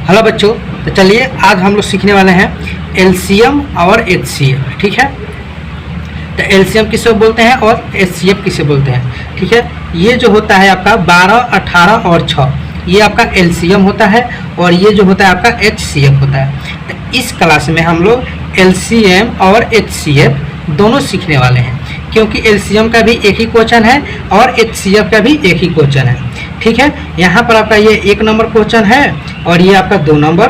Hello बच्चों, तो चलिए आज हम लोग सीखने वाले हैं एलसीएम और एचसीएफ। ठीक है, तो एलसीएम किसे बोलते हैं और एचसीएफ किसे बोलते हैं। ठीक है, ये जो होता है आपका 12, 18 और 6, ये आपका एलसीएम होता है और ये जो होता है आपका एचसीएफ होता है। तो इस क्लास में हम लोग एलसीएम और एचसीएफ दोनों सीखने वाले हैं, क्योंकि एलसीएम का भी एक ही क्वेश्चन है और एचसीएफ का भी एक ही क्वेश्चन है। ठीक है, यहाँ पर आपका ये 1 नंबर क्वेश्चन है और ये आपका 2 नंबर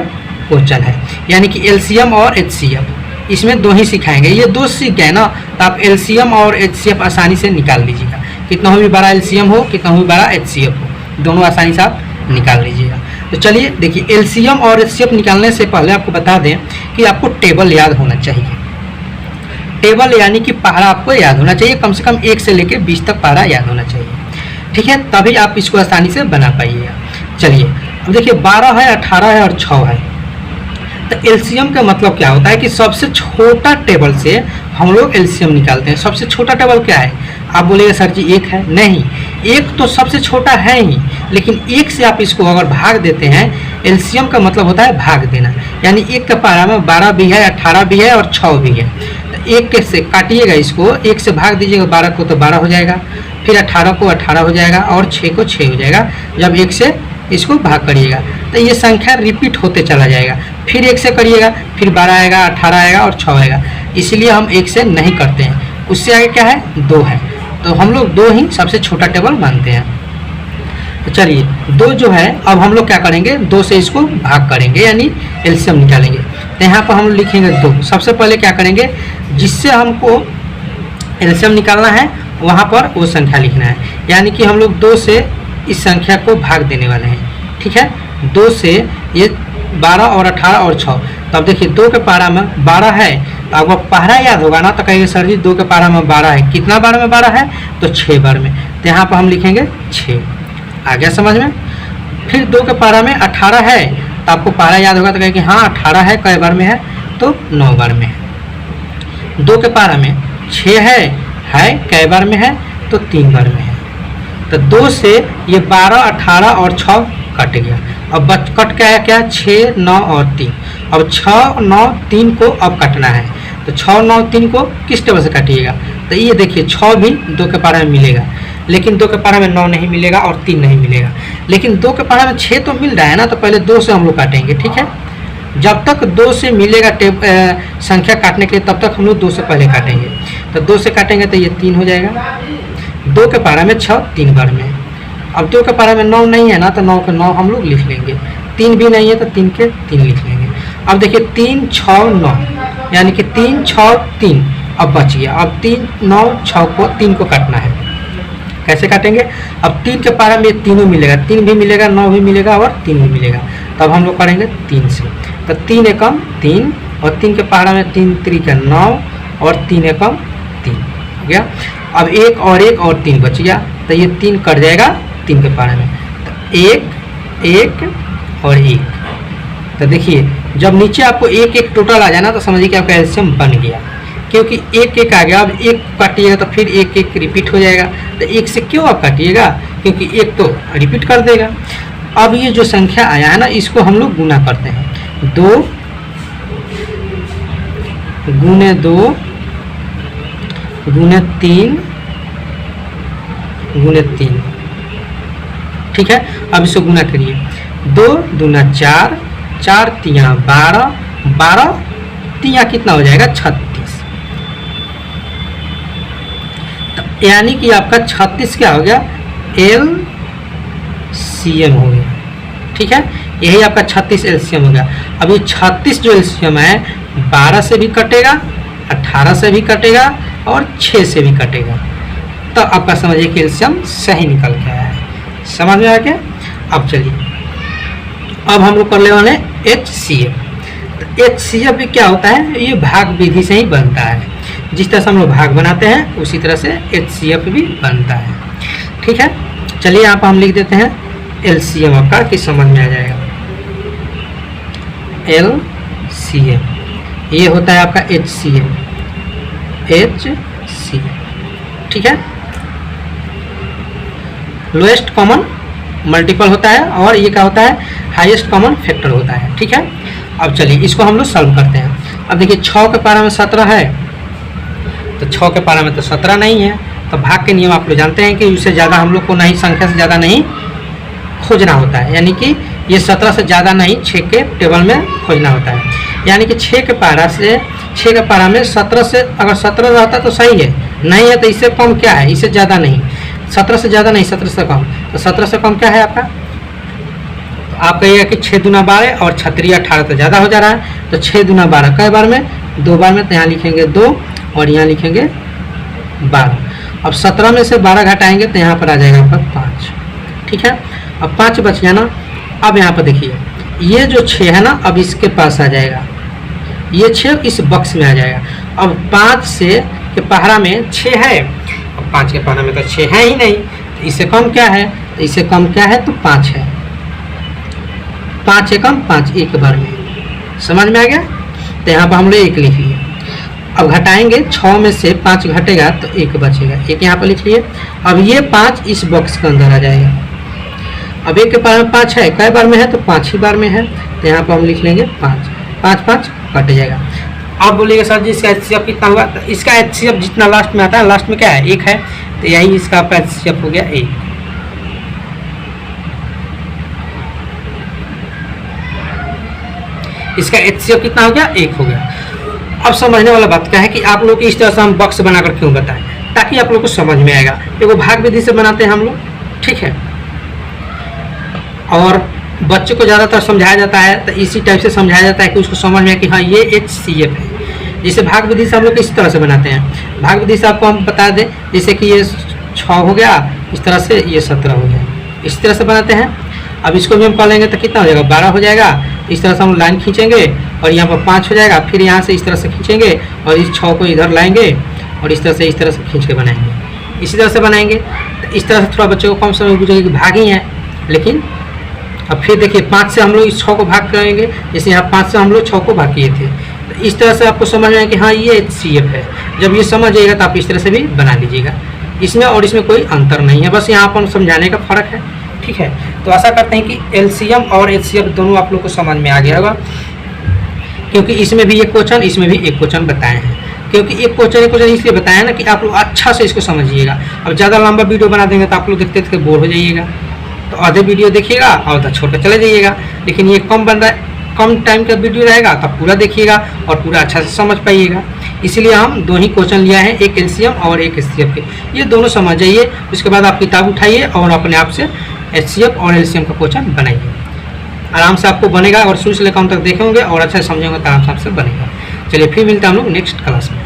क्वेश्चन है, यानी कि एलसीएम और एचसीएफ इसमें दो ही सिखाएंगे। ये दो सीख गए ना, तो आप एलसीएम और एचसीएफ आसानी से निकाल लीजिएगा। कितना भी बड़ा एलसीएम हो, कितना भी बड़ा एचसीएफ हो, दोनों आसानी से आप निकाल लीजिएगा। तो चलिए देखिए, एलसीएम और एचसीएफ निकालने से पहले आपको बता दें कि आपको टेबल याद होना चाहिए। टेबल यानी कि पहाड़ा आपको याद होना चाहिए, कम से कम 1 से लेकर 20 तक पहाड़ा याद होना चाहिए। ठीक है, तभी आप इसको आसानी से बना पाइएगा। चलिए अब देखिए, 12 है, 18 है और 6 है। तो एलसीएम का मतलब क्या होता है कि सबसे छोटा टेबल से हम लोग एलसीएम निकालते हैं। सबसे छोटा टेबल क्या है? आप बोलेंगे सर जी 1 है। नहीं, 1 तो सबसे छोटा है ही, लेकिन 1 से आप इसको अगर भाग देते हैं, एलसीएम का मतलब होता है भाग देना। यानी 1 के पारा में 12 भी है, 18 भी है और 6 भी है। तो 1 से काटिएगा, इसको 1 से भाग दीजिएगा 12 को तो 12 हो जाएगा, फिर 18 को 18 हो जाएगा और 6 को 6 हो जाएगा। जब 1 से इसको भाग करिएगा तो ये संख्या रिपीट होते चला जाएगा। फिर 1 से करिएगा, फिर 12 आएगा, 18 आएगा और 6 आएगा। इसलिए हम 1 से नहीं करते हैं। उससे आगे क्या है? 2 है, तो हम लोग 2 ही सबसे छोटा टेबल मानते हैं। तो चलिए 2 जो है, अब हम लोग क्या करेंगे, 2 से इसको भाग करेंगे यानी एलसीएम निकालेंगे। तो यहाँ पर हम लिखेंगे 2। सबसे पहले क्या करेंगे, जिससे हमको एलसीएम निकालना है वहाँ पर वो संख्या लिखना है। यानी कि हम लोग 2 से इस संख्या को भाग देने वाले हैं। ठीक है, 2 से ये 12 और 18 और 6। तो अब देखिए 2 के पारा में 12 है, तो आपको पारा याद होगा ना, तो कहेंगे सर जी 2 के पारा में 12 है। कितना बार में 12 है? तो 6 बार में। तो यहाँ पर हम लिखेंगे 6। आ गया समझ में? फिर 2 के पारा में 18 है, तो आपको पारा याद होगा, तो कहेंगे हाँ 18 है, कई बार में है? तो 9 बार में है। 2 के पारा में 6 है कई बार में है? तो 3 बार में है। तो 2 से ये 12, 18 और 6 कट गया। अब कट गया क्या? 6, 9 और 3। अब 6, 9, 3 को अब कटना है। तो 6, 9, 3 को किस टेबल से काटिएगा? तो ये देखिए 6 भी 2 के पारा में मिलेगा, लेकिन 2 के पारा में 9 नहीं मिलेगा और 3 नहीं मिलेगा। लेकिन 2 के पारा में 6 तो मिल रहा है ना, तो पहले 2 से हम लोग काटेंगे। ठीक है, जब तक 2 से मिलेगा संख्या काटने के लिए, तब तक हम लोग 2 से पहले काटेंगे। तो 2 से काटेंगे तो ये 3 हो जाएगा। 2 के पारा में 6 3 बार में। अब 2 के पारा में 9 नहीं है ना, तो 9 के 9 हम लोग लिख लेंगे। 3 भी नहीं है तो 3 के 3 लिख लेंगे। अब देखिए 3, 6, 9, यानी कि 3, 6, 3 अब बच गया। अब 3, 9, 6 को 3 को काटना है। कैसे काटेंगे? अब 3 के पारा में तीनों मिलेगा, 3 भी मिलेगा, 9 भी मिलेगा और 3 भी मिलेगा। तब हम लोग करेंगे 3 से। तो 3 एकम 3 और 3 के पारा में 3 3 9 और 3 एकम 3 हो गया। अब 1 और 3 बच गया, तो ये 3 कट जाएगा 3 के पारा में। तो 1, 1 और 1। तो देखिए जब नीचे आपको 1 1 टोटल आ जाना, तो समझिए कि आपका एलसीएम बन गया, क्योंकि 1 1 आ गया। अब 1 काटिएगा तो फिर 1 1 रिपीट हो जाएगा। तो 1 से क्यों आप काटिएगा? क्योंकि 1 तो रिपीट कर देगा। अब ये जो संख्या आया है ना, इसको हम लोग गुना करते हैं। 2 गुने 2 गुने 3 गुने 3। ठीक है, अब इसको गुना करिए। 2 दूना 4, 4 तिया 12, 12 तिया कितना हो जाएगा? 36। तो यानी कि आपका 36 क्या हो गया? एलसीएम हो गया। ठीक है, यही आपका 36 एलसीएम हो गया। अब ये 36 जो एलसीएम है, 12 से भी कटेगा, 18 से भी कटेगा और 6 से भी कटेगा। तो आपका समझिए कि एलसीएम सही निकल के आया है। समझ में आ गया? अब चलिए, अब हम लोग कर ले वाले एचसीएफ। तो एचसीएफ भी क्या होता है? ये भाग विधि से ही बनता है। जिस तरह से हम लोग भाग बनाते हैं, उसी तरह से एचसीएफ भी बनता है। ठीक है, चलिए यहाँ पर हम लिख देते हैं एलसीएम आपका, कि समझ में आ जाएगा। एलसीएम ये होता है आपका एचसीएम, एचसीएम। ठीक है, लोएस्ट कॉमन मल्टीपल होता है, और ये क्या होता है? हाईएस्ट कॉमन फैक्टर होता है। ठीक है, अब चलिए इसको हम लोग सॉल्व करते हैं। अब देखिए 6 के पारा में 17 है, तो 6 के पारा में तो 17 नहीं है, तो भाग के नियम आप लोग जानते हैं कि उससे ज़्यादा हम लोग को नहीं, संख्या से ज़्यादा नहीं खोजना होता है, यानी कि ये 17 से ज़्यादा नहीं 6 के टेबल में खोजना होता है। यानी कि 6 के पारा में 17 से, अगर 17 रहता तो सही है, नहीं है तो इससे कम क्या है, इससे ज़्यादा नहीं, 17 से ज़्यादा नहीं, 17 से कम, तो 17 से कम क्या है आपका, तो आप कहिएगा कि 6 दूना 12 और 36 18 तो ज़्यादा हो जा रहा है, तो 6 दूना 12 कई बार में, 2 बार में, तो यहाँ लिखेंगे 2 और यहाँ लिखेंगे 12। अब 17 में से 12 घटाएंगे तो यहाँ पर आ जाएगा आपका 5। ठीक है, अब 5 बच गया ना। अब यहाँ पर देखिए ये जो 6 है ना, अब इसके पास आ जाएगा, ये 6 इस बक्स में आ जाएगा। अब 5 से के पहाड़ा में 6 है, अब 5 के पहाड़ा में तो 6 है ही नहीं, तो इससे कम क्या है, तो इससे कम क्या है, तो 5 है, 5 से कम 5 एक बार में, समझ में आ गया। तो यहाँ पर हम लोग 1 लिख लिए। अब घटाएंगे, 6 में से 5 घटेगा तो 1 बचेगा, 1 यहाँ पर लिख लिए। अब ये 5 इस बॉक्स के अंदर आ जाएगा। अब 1 के पार में 5 है, कई बार में है, तो 5 ही बार में है, तो यहाँ पर हम लिख लेंगे 5, 5 5 कट जाएगा। अब बोलिएगा सर जी इसका HCF कितना हुआ, तो इसका HCF जितना लास्ट में आता है, लास्ट में क्या है 1 है, तो यही इसका HCF हो गया 1। इसका HCF कितना हो गया, 1 हो गया। अब समझने वाला बात क्या है कि आप लोग इस तरह से हम बॉक्स बनाकर क्यों बताएं, ताकि आप लोग को समझ में आएगा। देखो भाग विधि से बनाते हैं हम लोग, ठीक है, और बच्चे को ज़्यादातर समझाया जाता है तो इसी टाइप से समझाया जाता है कि उसको समझ में आए कि हाँ ये HCF है। जैसे भाग विधि से हम लोग इस तरह से बनाते हैं। भाग विधि से आपको हम बता दें, जैसे कि ये 6 हो गया, इस तरह से ये 17 हो गया, इस तरह से बनाते हैं। अब इसको भी हम कर लेंगे तो कितना हो जाएगा, 12 हो जाएगा। इस तरह से हम लाइन खींचेंगे और यहाँ पर 5 हो जाएगा, फिर यहाँ से इस तरह से खींचेंगे और इस 6 को इधर लाएंगे और इस तरह से खींच के बनाएंगे, इसी तरह से बनाएंगे। तो इस तरह से थोड़ा बच्चों को कम समय बुझेगा कि भाग ही है, लेकिन अब फिर देखिए 5 से हम लोग इस 6 को भाग करेंगे, जैसे यहाँ 5 से हम लोग 6 को भाग किए थे। तो इस तरह से आपको समझ में आए कि हाँ ये HCF है। जब ये समझ आएगा तो आप इस तरह से भी बना लीजिएगा। इसमें और इसमें कोई अंतर नहीं है, बस यहाँ पर समझाने का फ़र्क है। ठीक है, तो आशा करते हैं कि LCM और HCF दोनों आप लोग को समझ में आ गया होगा, क्योंकि इसमें भी एक क्वेश्चन, इसमें भी एक क्वेश्चन बताए हैं। क्योंकि एक क्वेश्चन इसलिए बताया ना कि आप लोग अच्छा से इसको समझिएगा। अब ज़्यादा लंबा वीडियो बना देंगे तो आप लोग देखते देखते बोर हो जाइएगा, तो आधे वीडियो देखिएगा और तो छोटा चले जाइएगा। लेकिन ये कम टाइम का वीडियो रहेगा तो पूरा देखिएगा और पूरा अच्छा से समझ पाइएगा। इसीलिए हम 2 ही क्वेश्चन लिया है, एक LCM और एक HCF के। ये दोनों समझ जाइए, उसके बाद आप किताब उठाइए और अपने आप से HCF और LCM का क्वेश्चन बनाइए। आराम से आपको बनेगा और शुरू से लेकर अंत तक देखेंगे और अच्छा से समझेंगे तो आराम से आपसे बनेगा। चलिए फिर मिलते हैं हम लोग नेक्स्ट क्लास में।